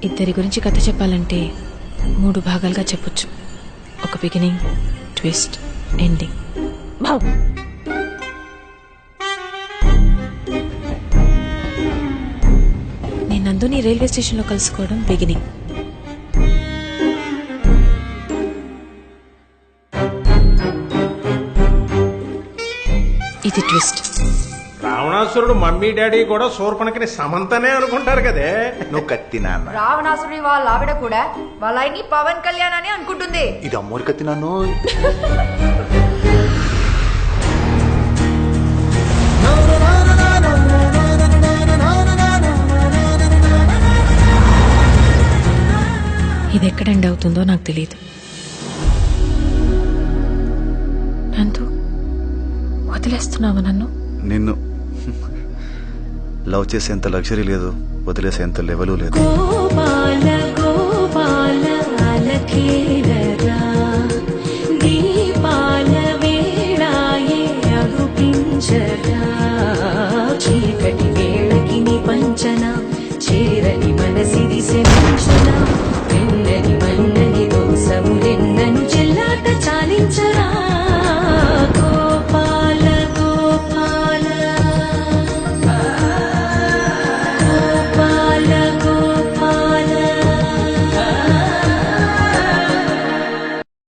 ఇద్దరి గురించి కథ చెప్పాలంటే 3 భాగాలుగా చెప్పొచ్చు. ఒక బిగినింగ్, ట్విస్ట్, ఎండింగ్. బావ్ నేను నందుని రైల్వే స్టేషన్లో కలుసుకోవడం బిగినింగ్. ఇది ట్విస్ట్. రావణాసురుడు మమ్మీ డాడీ కూడా శూర్పణఖని సమంతనే అనుకుంటారు కదే. నువ్వు కత్తి నాన్న. రావణాసురుడి వాళ్ళ ఆవిడ కూడా వాళ్ళ ఆయన్ని పవన్ కళ్యాణ్ అని అనుకుంటుంది. ఇది అమ్మోరి కత్తి నాన్న. ఇది ఎక్కడ ఎండ్ అవుతుందో నాకు తెలియదు. నందు, వదిలేస్తున్నావా నన్ను? నిన్ను లవ్ చేసేంత లగ్జరీ లేదు, వదిలేసేంత లెవెలు లేదు. గోపాల గోపాల అలకేలరా దీపాల వేళాయే అగుపించరా.